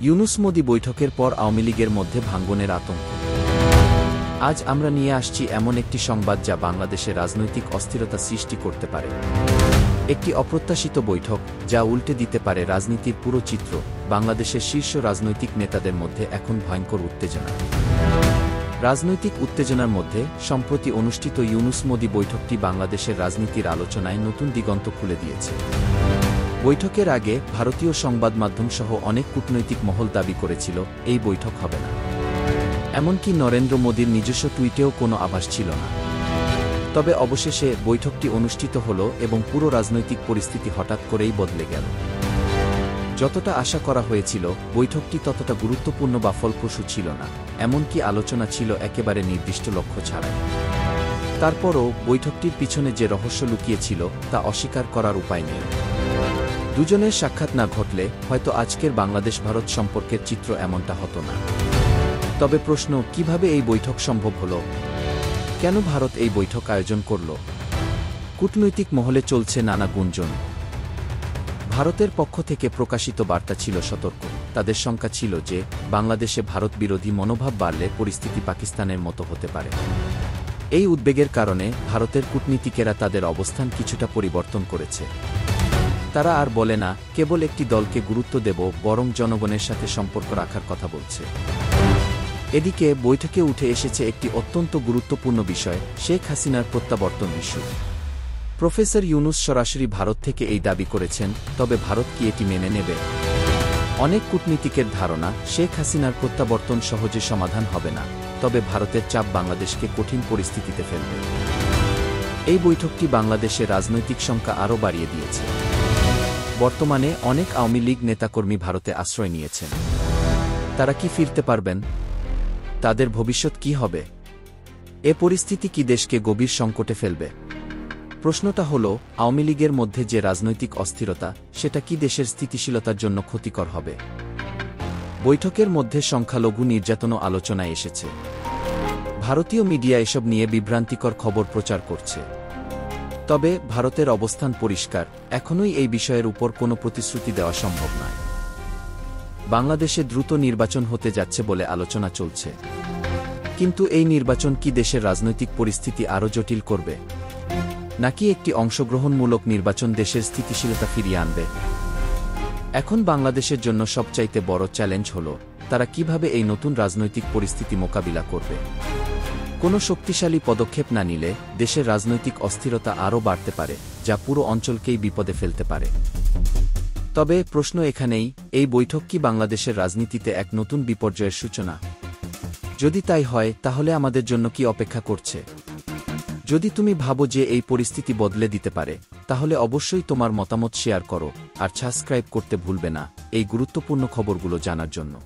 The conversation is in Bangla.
ইউনূস-মোদি বৈঠকের পর আওয়ামী লীগের মধ্যে ভাঙনের আতঙ্ক। আজ আমরা নিয়ে আসছি এমন একটি সংবাদ যা বাংলাদেশে রাজনৈতিক অস্থিরতা সৃষ্টি করতে পারে। একটি অপ্রত্যাশিত বৈঠক যা উল্টে দিতে পারে রাজনীতির পুরো চিত্র। বাংলাদেশের শীর্ষ রাজনৈতিক নেতাদের মধ্যে এখন ভয়ঙ্কর উত্তেজনা। রাজনৈতিক উত্তেজনার মধ্যে সম্প্রতি অনুষ্ঠিত ইউনূস-মোদি বৈঠকটি বাংলাদেশের রাজনীতির আলোচনায় নতুন দিগন্ত খুলে দিয়েছে। বৈঠকের আগে ভারতীয় সংবাদ মাধ্যমসহ অনেক কূটনৈতিক মহল দাবি করেছিল এই বৈঠক হবে না। এমনকি নরেন্দ্র মোদির নিজস্ব টুইটেও কোনো আভাস ছিল না। তবে অবশেষে বৈঠকটি অনুষ্ঠিত হল এবং পুরো রাজনৈতিক পরিস্থিতি হঠাৎ করেই বদলে গেল। যতটা আশা করা হয়েছিল বৈঠকটি ততটা গুরুত্বপূর্ণ বা ফলপ্রসূ ছিল না, এমনকি আলোচনা ছিল একেবারে নির্দিষ্ট লক্ষ্য ছাড়াই। তারপরও বৈঠকটির পিছনে যে রহস্য লুকিয়েছিল তা অস্বীকার করার উপায় নেই। দুজনের সাক্ষাৎ না ঘটলে হয়তো আজকের বাংলাদেশ-ভারত সম্পর্কের চিত্র এমনটা হতো না। তবে প্রশ্ন, কিভাবে এই বৈঠক সম্ভব হল? কেন ভারত এই বৈঠক আয়োজন করল? কূটনৈতিক মহলে চলছে নানা গুঞ্জন। ভারতের পক্ষ থেকে প্রকাশিত বার্তা ছিল সতর্ক। তাদের শঙ্কা ছিল যে বাংলাদেশে ভারত বিরোধী মনোভাব বাড়লে পরিস্থিতি পাকিস্তানের মতো হতে পারে। এই উদ্বেগের কারণে ভারতের কূটনীতিকেরা তাদের অবস্থান কিছুটা পরিবর্তন করেছে। তারা আর বলে না কেবল একটি দলকে গুরুত্ব দেব, বরং জনগণের সাথে সম্পর্ক রাখার কথা বলছে। এদিকে বৈঠকে উঠে এসেছে একটি অত্যন্ত গুরুত্বপূর্ণ বিষয়, শেখ হাসিনার প্রত্যাবর্তন ইস্যু। প্রফেসর ইউনূস সরাসরি ভারত থেকে এই দাবি করেছেন, তবে ভারত কি এটি মেনে নেবে? অনেক কূটনীতিকের ধারণা শেখ হাসিনার প্রত্যাবর্তন সহজে সমাধান হবে না, তবে ভারতের চাপ বাংলাদেশকে কঠিন পরিস্থিতিতে ফেলবে। এই বৈঠকটি বাংলাদেশের রাজনৈতিক শঙ্কা আরও বাড়িয়ে দিয়েছে। বর্তমানে অনেক আওয়ামী লীগ নেতাকর্মী ভারতে আশ্রয় নিয়েছেন। তারা কি ফিরতে পারবেন? তাদের ভবিষ্যৎ কি হবে? এ পরিস্থিতি কি দেশকে গভীর সংকটে ফেলবে? প্রশ্নটা হল, আওয়ামী লীগের মধ্যে যে রাজনৈতিক অস্থিরতা, সেটা কি দেশের স্থিতিশীলতার জন্য ক্ষতিকর হবে? বৈঠকের মধ্যে সংখ্যালঘু নির্যাতনও আলোচনায় এসেছে। ভারতীয় মিডিয়া এসব নিয়ে বিভ্রান্তিকর খবর প্রচার করছে। তবে ভারতের অবস্থান পরিষ্কার, এখনই এই বিষয়ের উপর কোনো প্রতিশ্রুতি দেওয়া সম্ভব নয়। বাংলাদেশে দ্রুত নির্বাচন হতে যাচ্ছে বলে আলোচনা চলছে। কিন্তু এই নির্বাচন কি দেশের রাজনৈতিক পরিস্থিতি আরও জটিল করবে? নাকি একটি অংশগ্রহণমূলক নির্বাচন দেশের স্থিতিশীলতা ফিরিয়ে আনবে? এখন বাংলাদেশের জন্য সবচাইতে বড় চ্যালেঞ্জ হল তারা কিভাবে এই নতুন রাজনৈতিক পরিস্থিতি মোকাবিলা করবে। কোনো শক্তিশালী পদক্ষেপ না নিলে দেশের রাজনৈতিক অস্থিরতা আরও বাড়তে পারে, যা পুরো অঞ্চলকেই বিপদে ফেলতে পারে। তবে প্রশ্ন এখানেই, এই বৈঠক কি বাংলাদেশের রাজনীতিতে এক নতুন বিপর্যয়ের সূচনা? যদি তাই হয়, তাহলে আমাদের জন্য কি অপেক্ষা করছে? যদি তুমি ভাবো যে এই পরিস্থিতি বদলে দিতে পারে, তাহলে অবশ্যই তোমার মতামত শেয়ার করো আর সাবস্ক্রাইব করতে ভুলবে না এই গুরুত্বপূর্ণ খবরগুলো জানার জন্য।